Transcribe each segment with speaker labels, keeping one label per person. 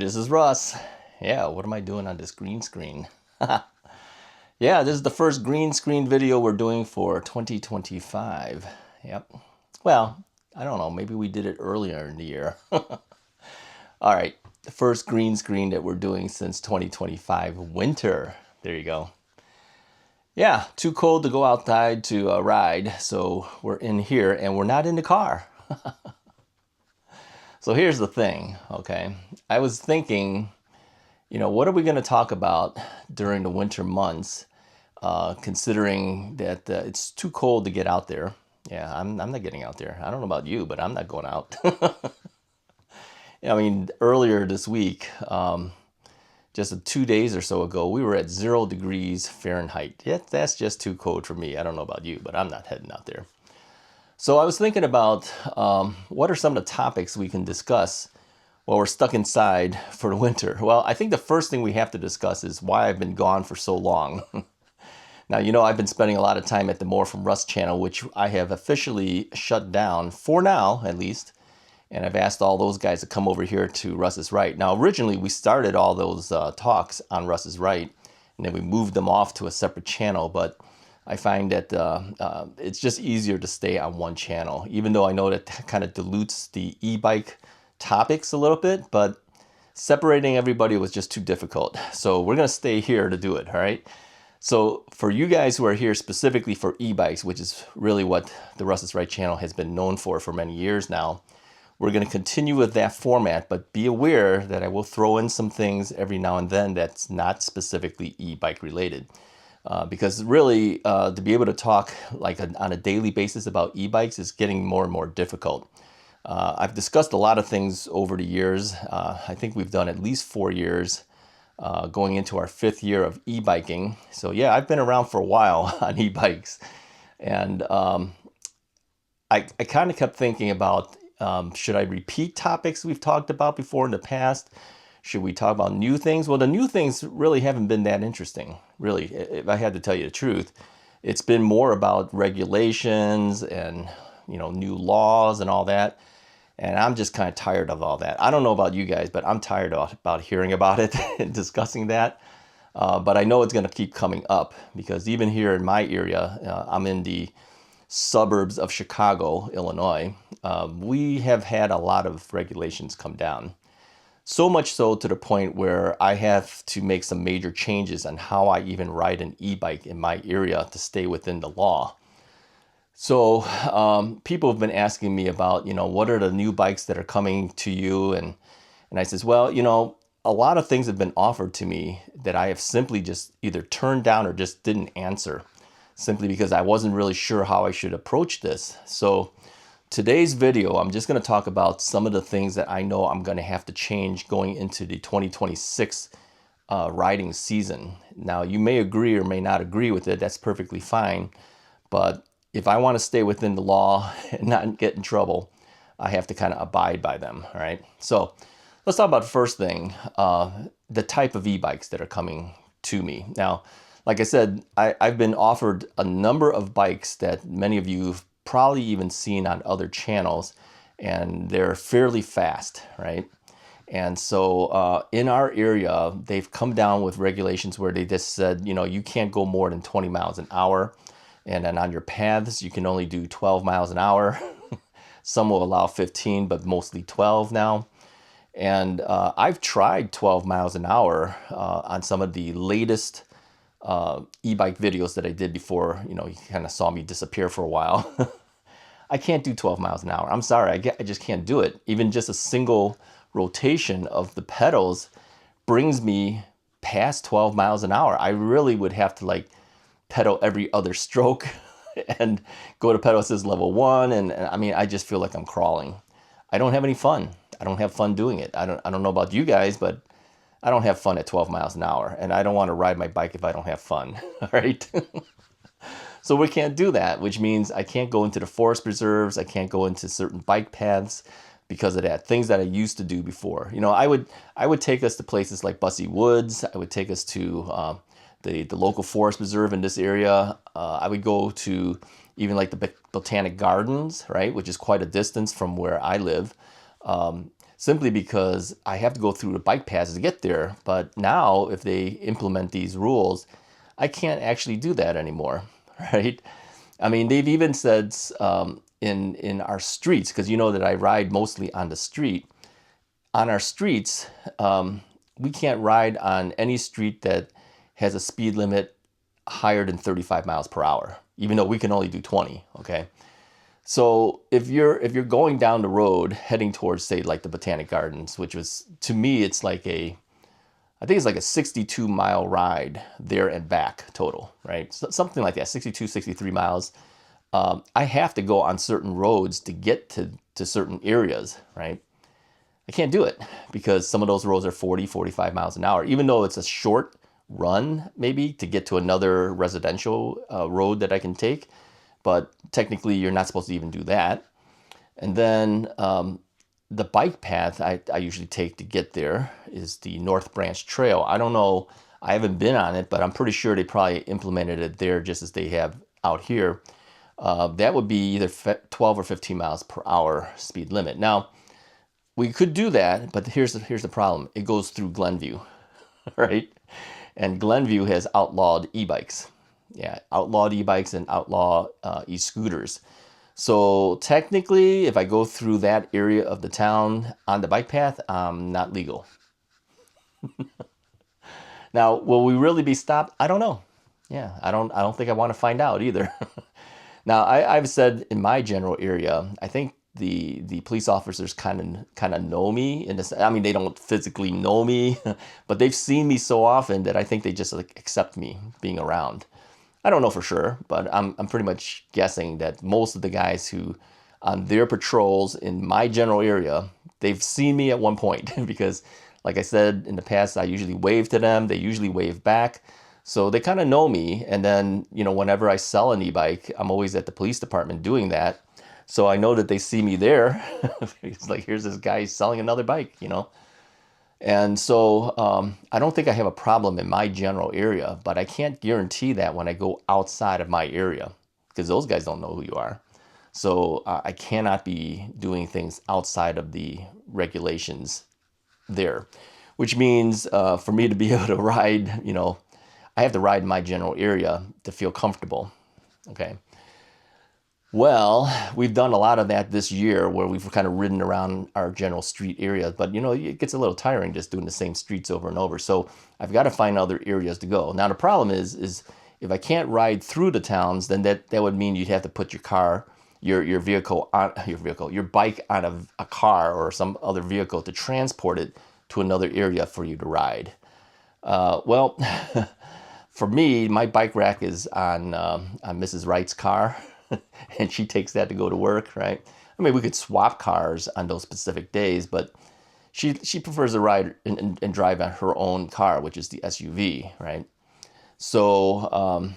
Speaker 1: this is Russ. Yeah, what am I doing on this green screen? Yeah, this is the first green screen video we're doing for 2025. Yep. Well, I don't know, maybe we did it earlier in the year. All right, the first green screen that we're doing since 2025 winter. There you go. Yeah, too cold to go outside to ride, so we're in here and we're not in the car. So here's the thing, okay? I was thinking, what are we going to talk about during the winter months, considering that it's too cold to get out there. Yeah, I'm not getting out there. I don't know about you, but I'm not going out. I mean, earlier this week, just 2 days or so ago, we were at 0 degrees Fahrenheit. Yeah, that's just too cold for me. I don't know about you, but I'm not heading out there. So I was thinking about what are some of the topics we can discuss while we're stuck inside for the winter. Well, I think the first thing we have to discuss is why I've been gone for so long. Now, I've been spending a lot of time at the More from Russ channel, which I have officially shut down, for now at least. And I've asked all those guys to come over here to Russ's Right. Now, originally we started all those talks on Russ's Right, and then we moved them off to a separate channel, but I find that it's just easier to stay on one channel, even though I know that kind of dilutes the e-bike topics a little bit, but separating everybody was just too difficult. So we're going to stay here to do it, all right? So for you guys who are here specifically for e-bikes, which is really what the Russ's Right channel has been known for many years now, we're going to continue with that format, but be aware that I will throw in some things every now and then that's not specifically e-bike related. Because really, to be able to talk on a daily basis about e-bikes is getting more and more difficult. I've discussed a lot of things over the years. I think we've done at least 4 years, going into our 5th year of e-biking. So yeah, I've been around for a while on e-bikes. And I kind of kept thinking about, should I repeat topics we've talked about before in the past? Should we talk about new things? Well, the new things really haven't been that interesting, really. If I had to tell you the truth, it's been more about regulations and, new laws and all that. And I'm just kind of tired of all that. I don't know about you guys, but I'm tired about hearing about it and discussing that. But I know it's going to keep coming up because even here in my area, I'm in the suburbs of Chicago, Illinois. We have had a lot of regulations come down. So much so to the point where I have to make some major changes on how I even ride an e-bike in my area to stay within the law. So people have been asking me about, what are the new bikes that are coming to you? And I says, well, a lot of things have been offered to me that I have simply just either turned down or just didn't answer, simply because I wasn't really sure how I should approach this. So today's video, I'm just going to talk about some of the things that I know I'm going to have to change going into the 2026 riding season. Now, you may agree or may not agree with it. That's perfectly fine. But if I want to stay within the law and not get in trouble, I have to kind of abide by them. All right. So let's talk about the first thing, the type of e-bikes that are coming to me. Now, like I said, I've been offered a number of bikes that many of you have probably even seen on other channels, and they're fairly fast, right? And so in our area, they've come down with regulations where they just said, you can't go more than 20 miles an hour. And then on your paths, you can only do 12 miles an hour. Some will allow 15, but mostly 12 now. And I've tried 12 miles an hour on some of the latest e-bike videos that I did before, you kind of saw me disappear for a while. I can't do 12 miles an hour. I'm sorry, I just can't do it. Even just a single rotation of the pedals brings me past 12 miles an hour. I really would have to pedal every other stroke and go to pedal assist level 1. And I mean, I just feel like I'm crawling. I don't have any fun. I don't have fun doing it. I don't know about you guys, but I don't have fun at 12 miles an hour, and I don't want to ride my bike if I don't have fun, all right? So we can't do that, which means I can't go into the forest preserves. I can't go into certain bike paths because of that. Things that I used to do before. I would take us to places like Bussy Woods. I would take us to the local forest preserve in this area. I would go to even like the Botanic Gardens, right, which is quite a distance from where I live. simply because I have to go through the bike paths to get there. But now if they implement these rules, I can't actually do that anymore, right? I mean, they've even said in our streets, because you know that I ride mostly on the street. On our streets, we can't ride on any street that has a speed limit higher than 35 miles per hour, even though we can only do 20, okay? So if you're going down the road heading towards, say, like the Botanic Gardens, which was, to me, it's like I think it's like a 62-mile ride there and back total, right? So, something like that, 62, 63 miles. I have to go on certain roads to get to certain areas, right? I can't do it because some of those roads are 40, 45 miles an hour, even though it's a short run maybe to get to another residential road that I can take. But technically you're not supposed to even do that. And then the bike path I usually take to get there is the North Branch Trail. I don't know, I haven't been on it, but I'm pretty sure they probably implemented it there just as they have out here. That would be either 12 or 15 miles per hour speed limit. Now, we could do that, but here's the problem. It goes through Glenview, right? And Glenview has outlawed e-bikes. Yeah, outlawed e-bikes and outlaw e-scooters. So technically, if I go through that area of the town on the bike path, I'm not legal. Now, will we really be stopped? I don't know. Yeah, I don't think I want to find out either. Now, I've said in my general area, I think the police officers kind of know me in this. I mean, they don't physically know me, but they've seen me so often that I think they just like accept me being around. I don't know for sure, but I'm pretty much guessing that most of the guys who on their patrols in my general area, they've seen me at one point because, like I said in the past, I usually wave to them. They usually wave back. So they kind of know me. And then, you know, whenever I sell an e-bike, I'm always at the police department doing that. So I know that they see me there. It's like, here's this guy selling another bike, you know. And so I don't think I have a problem in my general area, but I can't guarantee that when I go outside of my area because those guys don't know who you are. So I cannot be doing things outside of the regulations there, which means for me to be able to ride, you know, I have to ride in my general area to feel comfortable. Okay. Well, we've done a lot of that this year where we've kind of ridden around our general street area, but you know, it gets a little tiring just doing the same streets over and over. So I've got to find other areas to go. Now, the problem is if I can't ride through the towns, then that would mean you'd have to put your car, your vehicle on your bike on a car or some other vehicle to transport it to another area for you to ride. Well, for me, my bike rack is on Mrs. Wright's car. And she takes that to go to work, right? I mean, we could swap cars on those specific days, but she prefers to ride and drive on her own car, which is the SUV, right? So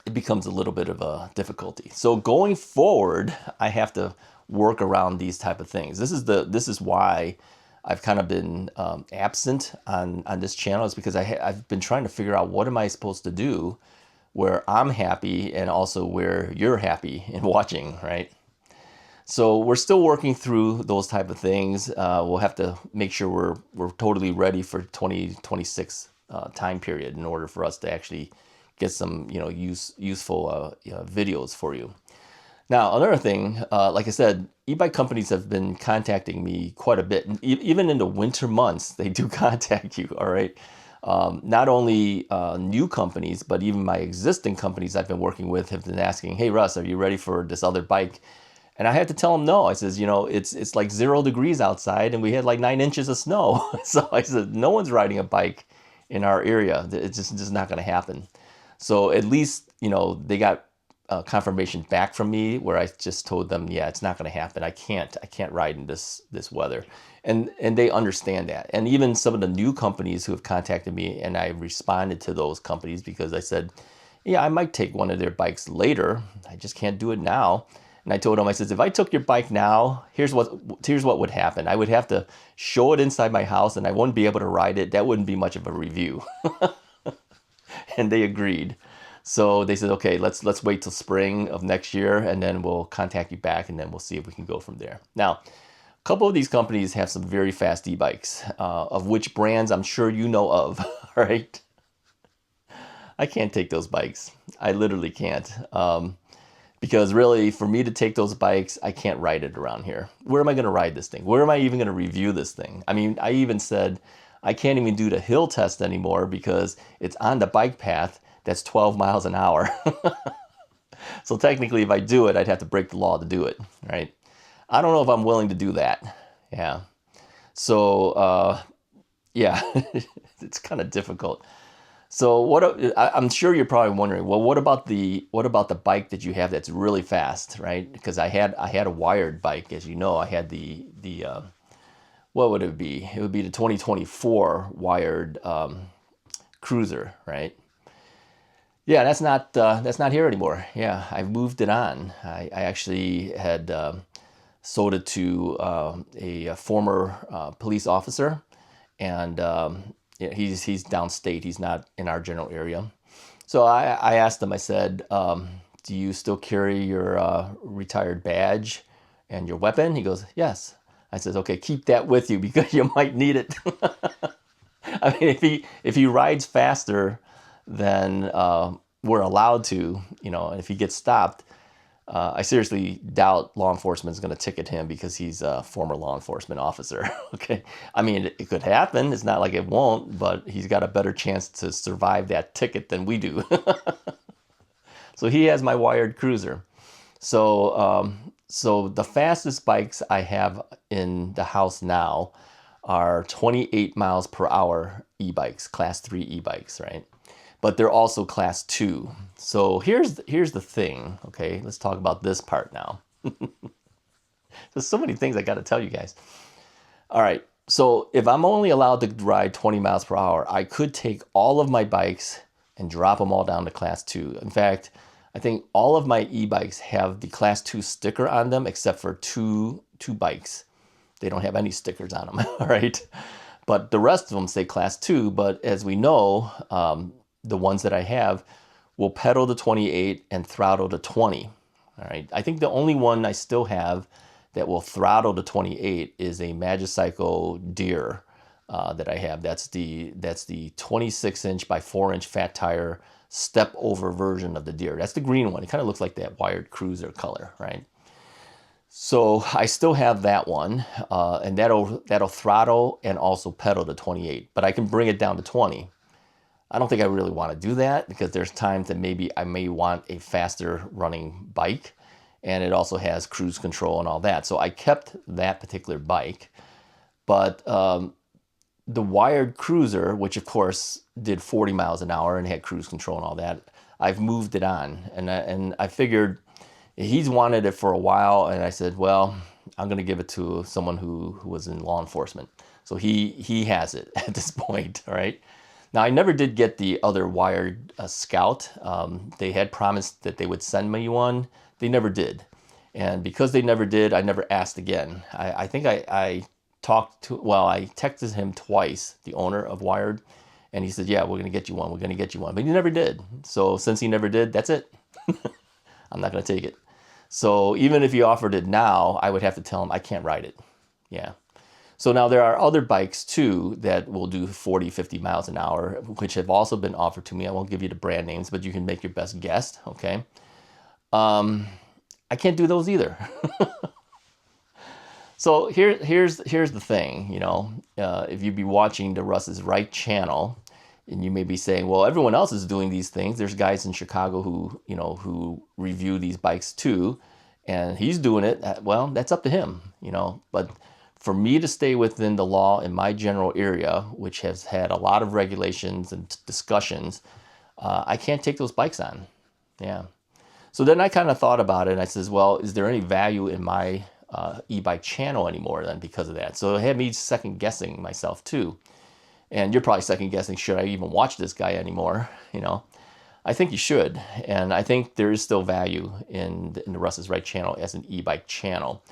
Speaker 1: it becomes a little bit of a difficulty. So going forward, I have to work around these type of things. This is why I've kind of been absent on this channel, is because I've been trying to figure out what am I supposed to do where I'm happy and also where you're happy in watching, right? So we're still working through those type of things. We'll have to make sure we're totally ready for 2026 time period in order for us to actually get some useful videos for you. Now, another thing, like I said, e-bike companies have been contacting me quite a bit. Even in the winter months, they do contact you, all right? Not only new companies, but even my existing companies I've been working with have been asking, hey, Russ, are you ready for this other bike? And I had to tell them no. I says, you know, it's like 0 degrees outside and we had like 9 inches of snow. So I said, no one's riding a bike in our area. It's just not going to happen. So at least, you know, they got confirmation back from me where I just told them, yeah, it's not going to happen. I can't ride in this weather. And they understand that. And even some of the new companies who have contacted me, and I responded to those companies because I said, yeah, I might take one of their bikes later. I just can't do it now. And I told them, I said, if I took your bike now, here's what would happen. I would have to show it inside my house and I wouldn't be able to ride it. That wouldn't be much of a review. And they agreed. So they said, okay, let's wait till spring of next year and then we'll contact you back and then we'll see if we can go from there. Now, A couple of these companies have some very fast e-bikes, of which brands I'm sure you know of, right? I can't take those bikes. I literally can't. Because really, for me to take those bikes, I can't ride it around here. Where am I going to ride this thing? Where am I even going to review this thing? I mean, I even said I can't even do the hill test anymore because it's on the bike path that's 12 miles an hour. So technically, if I do it, I'd have to break the law to do it, right? I don't know if I'm willing to do that. Yeah. So, yeah, it's kind of difficult. So I'm sure you're probably wondering, well, what about the bike that you have that's really fast, right? Because I had a wired bike, as you know. I had the what would it be? It would be the 2024 wired cruiser, right? Yeah, that's not here anymore. Yeah, I've moved it on. I actually had sold it to a former police officer, and yeah, he's downstate. He's not in our general area. So I asked him. I said, "Do you still carry your retired badge and your weapon?" He goes, "Yes." I said, "Okay, keep that with you because you might need it." I mean, if he rides faster than we're allowed to, and if he gets stopped, I seriously doubt law enforcement is going to ticket him because he's a former law enforcement officer. Okay. I mean, it could happen. It's not like it won't, but he's got a better chance to survive that ticket than we do. So he has my wired cruiser. So the fastest bikes I have in the house now are 28 miles per hour e-bikes, class 3 e-bikes, right? But they're also class 2. So here's the thing, okay? Let's talk about this part now. There's so many things I got to tell you guys. All right, so if I'm only allowed to ride 20 miles per hour, I could take all of my bikes and drop them all down to class 2. In fact, I think all of my e-bikes have the class 2 sticker on them except for two bikes. They don't have any stickers on them, all right? But the rest of them say class 2, but as we know, the ones that I have will pedal to 28 and throttle to 20. All right. I think the only one I still have that will throttle to 28 is a Magicycle Deer that I have. That's the 26-inch by 4-inch fat tire step over version of the Deer. That's the green one. It kind of looks like that wired cruiser color, right? So I still have that one, and that'll throttle and also pedal to 28, but I can bring it down to 20. I don't think I really want to do that because there's times that maybe I may want a faster running bike, and it also has cruise control and all that. So I kept that particular bike, but the wired cruiser, which of course did 40 miles an hour and had cruise control and all that, I've moved it on, and I figured he's wanted it for a while, and I said, well, I'm going to give it to someone who was in law enforcement. So he has it at this point, all right? Now, I never did get the other wired Scout. They had promised that they would send me one. They never did. And because they never did, I never asked again. I think I texted him twice, the owner of Wired, and he said, yeah, we're going to get you one. We're going to get you one. But he never did. So since he never did, that's it. I'm not going to take it. So even if he offered it now, I would have to tell him I can't ride it. Yeah. So now there are other bikes too that will do 40, 50 miles an hour, which have also been offered to me. I won't give you the brand names, but you can make your best guess, okay? I can't do those either. So here's the thing, if you be watching the Russ's Right channel, and you may be saying, well, everyone else is doing these things. There's guys in Chicago who review these bikes too, and he's doing it. Well, that's up to him, but for me to stay within the law in my general area, which has had a lot of regulations and discussions, I can't take those bikes on. Yeah. So then I kind of thought about it, and I says, well, is there any value in my e-bike channel anymore then because of that? So it had me second guessing myself too. And you're probably second guessing, should I even watch this guy anymore? I think you should. And I think there is still value in the Russ's Right channel as an e-bike channel.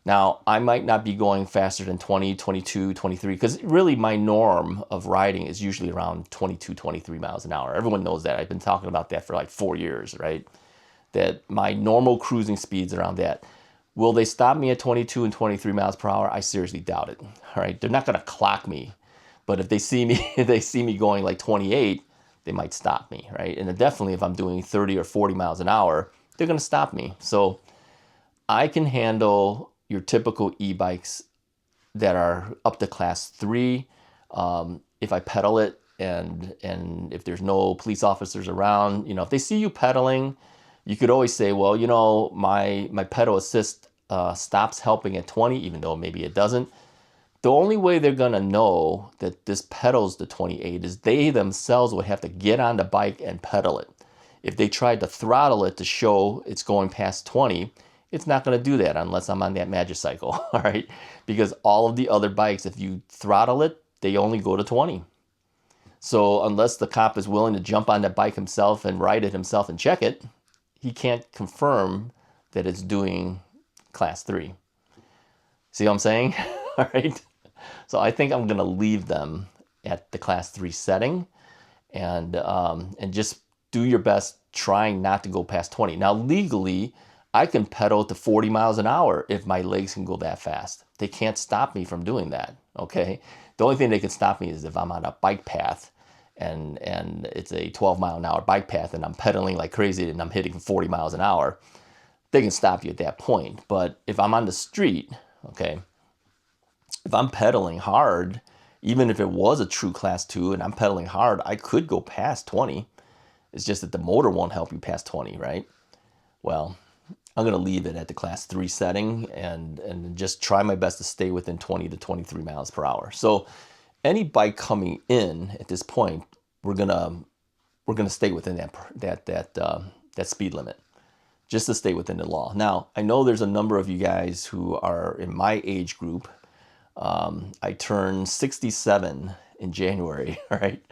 Speaker 1: Now, I might not be going faster than 20, 22, 23, because really my norm of riding is usually around 22, 23 miles an hour. Everyone knows that. I've been talking about that for like 4 years, right? That my normal cruising speed's around that. Will they stop me at 22 and 23 miles per hour? I seriously doubt it. All right, they're not going to clock me, but if they see me, if they see me going like 28, they might stop me, right? And definitely if I'm doing 30 or 40 miles an hour, they're going to stop me. So I can handle your typical e-bikes that are up to class 3. If I pedal it and if there's no police officers around, you know, if they see you pedaling, you could always say, well, you know, my pedal assist stops helping at 20, even though maybe it doesn't. The only way they're going to know that this pedals to 28 is they themselves would have to get on the bike and pedal it. If they tried to throttle it to show it's going past 20, it's not going to do that unless I'm on that magicycle, all right? Because all of the other bikes, if you throttle it, they only go to 20. So unless the cop is willing to jump on that bike himself and ride it himself and check it, he can't confirm that it's doing class 3. See what I'm saying? All right. So I think I'm going to leave them at the class 3 setting and just do your best trying not to go past 20. Now, legally, I can pedal to 40 miles an hour if my legs can go that fast. They can't stop me from doing that, okay? The only thing they can stop me is if I'm on a bike path and it's a 12-mile-an-hour bike path and I'm pedaling like crazy and I'm hitting 40 miles an hour. They can stop you at that point. But if I'm on the street, okay, if I'm pedaling hard, even if it was a true class 2 and I'm pedaling hard, I could go past 20. It's just that the motor won't help you past 20, right? Well, I'm going to leave it at the class 3 setting and just try my best to stay within 20 to 23 miles per hour. So any bike coming in at this point, we're gonna stay within that speed limit, just to stay within the law. Now, I know there's a number of you guys who are in my age group. I turned 67 in January, right?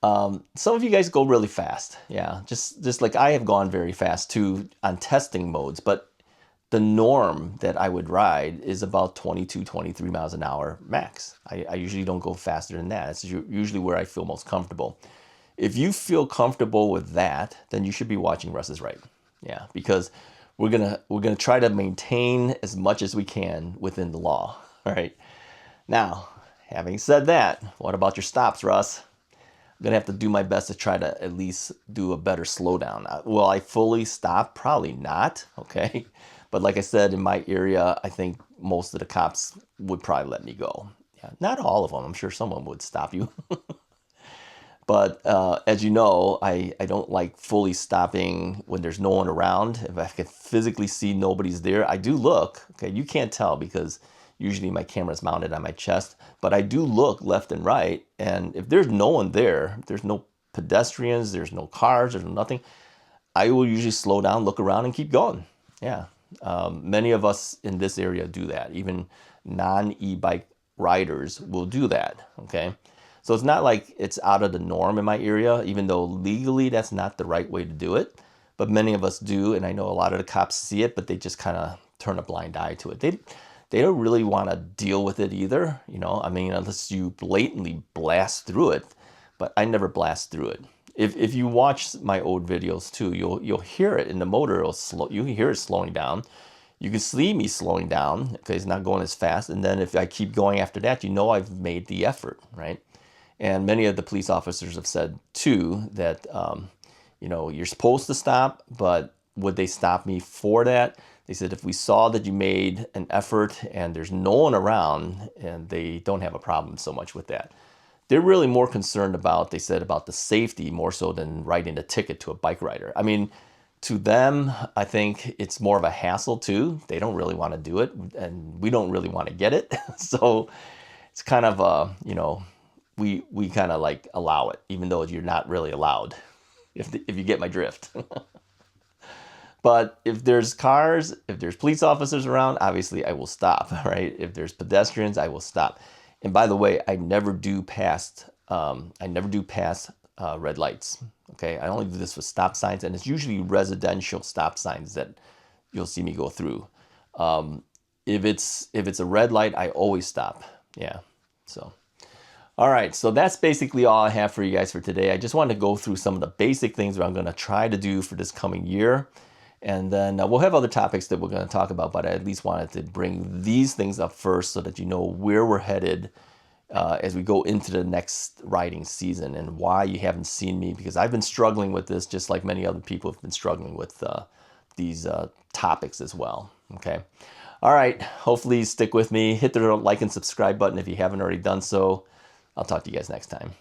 Speaker 1: Some of you guys go really fast. Yeah, just like I have gone very fast too on testing modes, but the norm that I would ride is about 22, 23 miles an hour max. I usually don't go faster than that. It's usually where I feel most comfortable. If you feel comfortable with that, then you should be watching Russ is Right. Yeah, because we're gonna try to maintain as much as we can within the law. All right. Now, having said that, what about your stops, Russ? I'm gonna have to do my best to try to at least do a better slowdown. Will I fully stop? Probably not. Okay. But like I said, in my area, I think most of the cops would probably let me go. Yeah, not all of them. I'm sure someone would stop you. But as you know, I don't like fully stopping when there's no one around. If I can physically see nobody's there, I do look. Okay, you can't tell because usually my camera's mounted on my chest. But I do look left and right. And if there's no one there, there's no pedestrians, there's no cars, there's nothing, I will usually slow down, look around, and keep going. Yeah. Many of us in this area do that. Even non-e-bike riders will do that, okay? So it's not like it's out of the norm in my area, even though legally that's not the right way to do it. But many of us do, and I know a lot of the cops see it, but they just kind of turn a blind eye to it. They don't really want to deal with it either, you know? I mean, unless you blatantly blast through it, but I never blast through it. If you watch my old videos too, you'll hear it in the motor. It'll slow. You can hear it slowing down. You can see me slowing down because it's not going as fast. And then if I keep going after that, you know I've made the effort, right? And many of the police officers have said too that you know, you're supposed to stop, but would they stop me for that? They said if we saw that you made an effort and there's no one around, and they don't have a problem so much with that. They're really more concerned about, they said, about the safety more so than writing a ticket to a bike rider. I mean, to them, I think it's more of a hassle too. They don't really want to do it, and we don't really want to get it. So it's kind of, you know, we kind of like allow it, even though you're not really allowed, if you get my drift. But if there's cars, if there's police officers around, obviously I will stop, right? If there's pedestrians, I will stop. And by the way, I never do pass red lights. Okay, I only do this with stop signs, and it's usually residential stop signs that you'll see me go through. If it's a red light, I always stop. Yeah. So, all right. So that's basically all I have for you guys for today. I just wanted to go through some of the basic things that I'm going to try to do for this coming year. And then we'll have other topics that we're going to talk about, but I at least wanted to bring these things up first so that you know where we're headed as we go into the next riding season, and why you haven't seen me, because I've been struggling with this just like many other people have been struggling with these topics as well. Okay. All right. Hopefully stick with me. Hit the like and subscribe button if you haven't already done so. I'll talk to you guys next time.